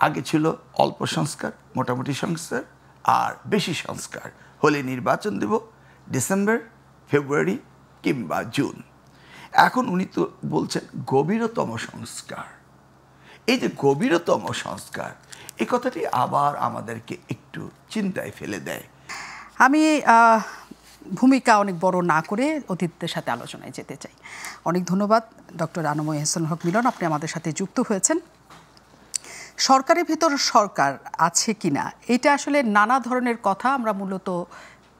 আগে ছিল অল্প সংস্কার, মোটামুটি সংস্কার আর বেশি সংস্কার হলে নির্বাচন দেব ডিসেম্বর, ফেব্রুয়ারি কিংবা জুন। এখন উনি তো বলছেন গভীরতম সংস্কার। এই যে গভীরতম সংস্কার, এই কথাটি আবার আমাদেরকে একটু চিন্তায় ফেলে দেয়। আমি ভূমিকা অনেক বড় না করে অতিথিদের সাথে আলোচনায় যেতে চাই। অনেক ধন্যবাদ ডক্টর আনম এহসানুল হক মিলন, আপনি আমাদের সাথে যুক্ত হয়েছেন। সরকারের ভিতর সরকার আছে কিনা, এটা আসলে নানা ধরনের কথা আমরা মূলত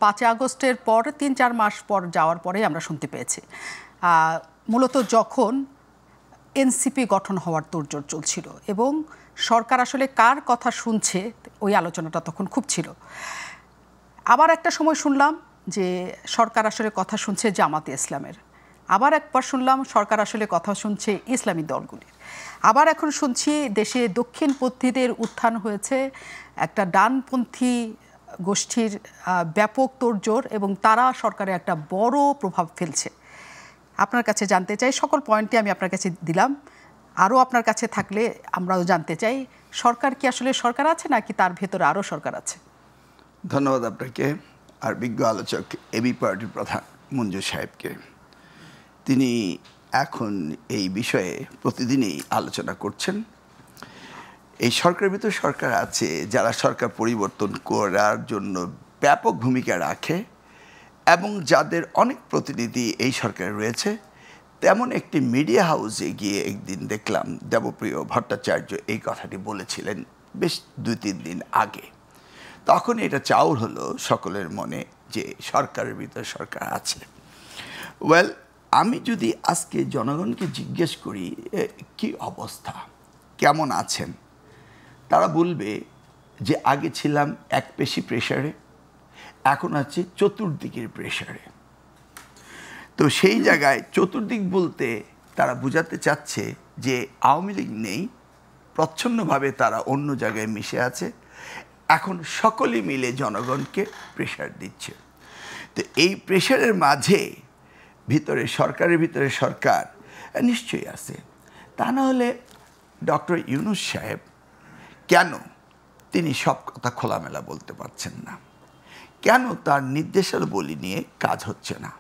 5 আগস্টের পর 3-4 মাস পর যাওয়ার পরে আমরা শুনতে পেয়েছি। মূলত যখন এনসিপি গঠন হওয়ার তোড়জোড় চলছিল এবং সরকার আসলে কার কথা শুনছে ওই আলোচনাটা তখন খুব ছিল। আবার একটা সময় শুনলাম যে সরকার আসলে কথা শুনছে জামাতে ইসলামের, আবার একবার শুনলাম সরকার আসলে কথা শুনছে ইসলামী দলগুলির, আবার এখন শুনছি দেশে দক্ষিণপন্থীদের উত্থান হয়েছে, একটা ডানপন্থী গোষ্ঠীর ব্যাপক তোড়জোড় এবং তারা সরকারে একটা বড় প্রভাব ফেলছে। আপনার কাছে জানতে চাই, সকল পয়েন্টই আমি আপনার কাছে দিলাম, আরও আপনার কাছে থাকলে আমরাও জানতে চাই সরকার কি আসলে সরকার আছে নাকি তার ভেতরে আরও সরকার আছে। ধন্যবাদ আপনাকে আর বিজ্ঞ আলোচক এবি পার্টির প্রধান মঞ্জু সাহেবকে। তিনি এখন এই বিষয়ে প্রতিদিনই আলোচনা করছেন। এই সরকারের ভিতর সরকার আছে, যারা সরকার পরিবর্তন করার জন্য ব্যাপক ভূমিকা রাখে এবং যাদের অনেক প্রতিনিধি এই সরকারে রয়েছে। তেমন একটি মিডিয়া হাউসে গিয়ে একদিন দেখলাম দেবপ্রিয় ভট্টাচার্য এই কথাটি বলেছিলেন বেশ 2-3 দিন আগে। তখন এটা চাউর হলো সকলের মনে যে সরকারের ভিতরে সরকার আছে। ওয়েল, আমি যদি আজকে জনগণকে জিজ্ঞেস করি কি অবস্থা, কেমন আছেন, তারা বলবে যে আগে ছিলাম এক পেশি প্রেসারে, এখন আছি চতুর্দিকের প্রেসারে। তো সেই জায়গায় চতুর্দিক বলতে তারা বোঝাতে চাচ্ছে যে আওয়ামী লীগ নেই, প্রচ্ছন্নভাবে তারা অন্য জায়গায় মিশে আছে, এখন সকলে মিলে জনগণকে প্রেসার দিচ্ছে। তো এই প্রেসারের মাঝে ভিতরে সরকারের ভিতরে সরকার নিশ্চয়ই আছে। তা না হলে ডক্টর ইউনূস সাহেব কেন তিনি সব কথা খোলামেলা বলতে পারছেন না? কেন তার নির্দেশাবলী নিয়ে কাজ হচ্ছে না?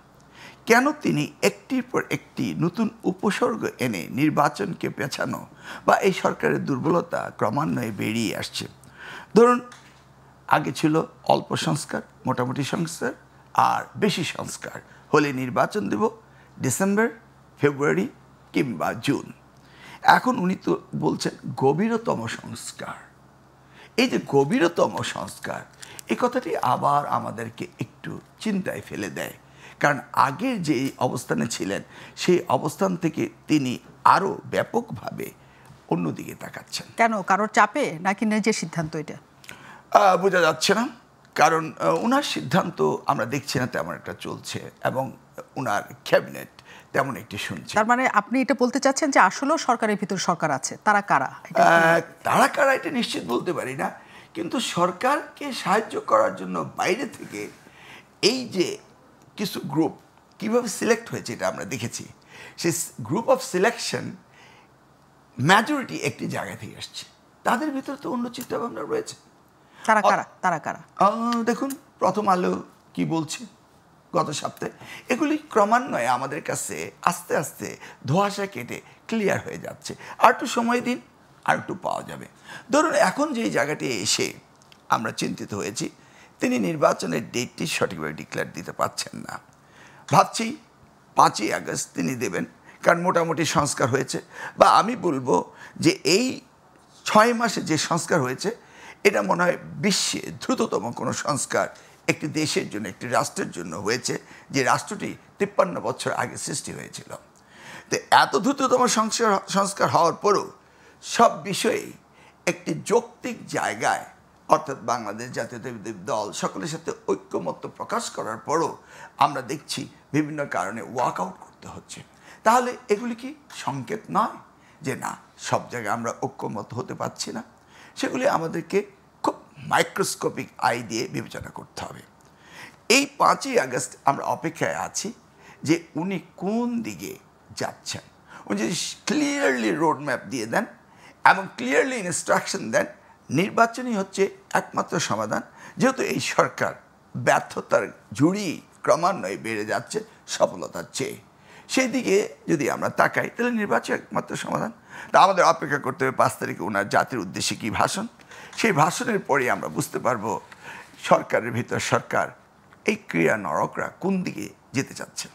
কেন তিনি একটির পর একটি নতুন উপসর্গ এনে নির্বাচনকে পেছানো বা এই সরকারের দুর্বলতা ক্রমান্বয়ে বেরিয়ে আসছে? ধরুন, আগে ছিল অল্প সংস্কার, মোটামুটি সংস্কার আর বেশি সংস্কার হলে নির্বাচন দেব ডিসেম্বর, ফেব্রুয়ারি কিংবা জুন। এখন উনি তো বলছেন গভীরতম সংস্কার। এই যে গভীরতম সংস্কার, এই কথাটি আবার আমাদেরকে একটু চিন্তায় ফেলে দেয়। কারণ আগের যে অবস্থানে ছিলেন সেই অবস্থান থেকে তিনি আরও ব্যাপকভাবে অন্যদিকে তাকাচ্ছেন। কেন, কারোর চাপে নাকি নিজের সিদ্ধান্ত? এটা বোঝা যাচ্ছে না, কারণ ওনার সিদ্ধান্ত আমরা দেখছি না তেমন একটা চলছে এবং ওনার ক্যাবিনেট তেমন একটি শুনছে। তার মানে আপনি এটা বলতে চাচ্ছেন যে আসলেও সরকারের ভিতর সরকার আছে, তারা কারা? তারা কারা এটা নিশ্চিত বলতে পারি না, কিন্তু সরকারকে সাহায্য করার জন্য বাইরে থেকে এই যে কিছু গ্রুপ কিভাবে সিলেক্ট হয়েছে এটা আমরা দেখেছি। সেই গ্রুপ অফ সিলেকশন মেজরিটি একটি জায়গা থেকে আসছে, তাদের ভিতরে তো অন্য চিন্তাভাবনা রয়েছে। তারা কারা? তারা কারা? দেখুন, প্রথম আলো কি বলছে গত সপ্তাহে, এগুলি ক্রমান্বয়ে আমাদের কাছে আস্তে আস্তে ধোঁয়াশা কেটে ক্লিয়ার হয়ে যাচ্ছে। আর একটু সময় দিন, আর একটু পাওয়া যাবে। ধরুন, এখন যেই জায়গাটি এসে আমরা চিন্তিত হয়েছি, তিনি নির্বাচনের ডেটটি সঠিকভাবে ডিক্লেয়ার দিতে পারছেন না। ভাবছি 5ই আগস্ট তিনি দেবেন, কারণ মোটামুটি সংস্কার হয়েছে, বা আমি বলবো যে এই 6 মাসে যে সংস্কার হয়েছে এটা মনে হয় বিশ্বে দ্রুততম কোনো সংস্কার একটি দেশের জন্য, একটি রাষ্ট্রের জন্য হয়েছে, যে রাষ্ট্রটি 53 বছর আগে সৃষ্টি হয়েছিল। তো এত দ্রুততম সংস্কার হওয়ার পরও সব বিষয়েই একটি যৌক্তিক জায়গায়, অর্থাৎ বাংলাদেশ জাতীয়তাবাদী দল সকলের সাথে ঐক্যমত্য প্রকাশ করার পরও আমরা দেখছি বিভিন্ন কারণে ওয়াক আউট করতে হচ্ছে। তাহলে এগুলি কি সংকেত নয় যে না, সব জায়গায় আমরা ঐক্যমত হতে পারছি না? সেগুলি আমাদেরকে খুব মাইক্রোস্কোপিক আই দিয়ে বিবেচনা করতে হবে। এই 5ই আগস্ট আমরা অপেক্ষায় আছি যে উনি কোন দিকে যাচ্ছেন। উনি যদি ক্লিয়ারলি রোড ম্যাপ দিয়ে দেন এবং ক্লিয়ারলি ইনস্ট্রাকশন দেন নির্বাচনই হচ্ছে একমাত্র সমাধান, যেহেতু এই সরকার ব্যর্থতার ঝুড়ি ক্রমান্বয়ে বেড়ে যাচ্ছে সফলতার চেয়ে। সেই দিকে যদি আমরা তাকাই তাহলে নির্বাচন একমাত্র সমাধান। তা আমাদের অপেক্ষা করতে হবে 5 তারিখে ওনার জাতির উদ্দেশ্যে কী ভাষণ। সেই ভাষণের পরেই আমরা বুঝতে পারবো সরকারের ভিতর সরকার এই ক্রিয়া নরকরা কোন দিকে যেতে চাচ্ছে।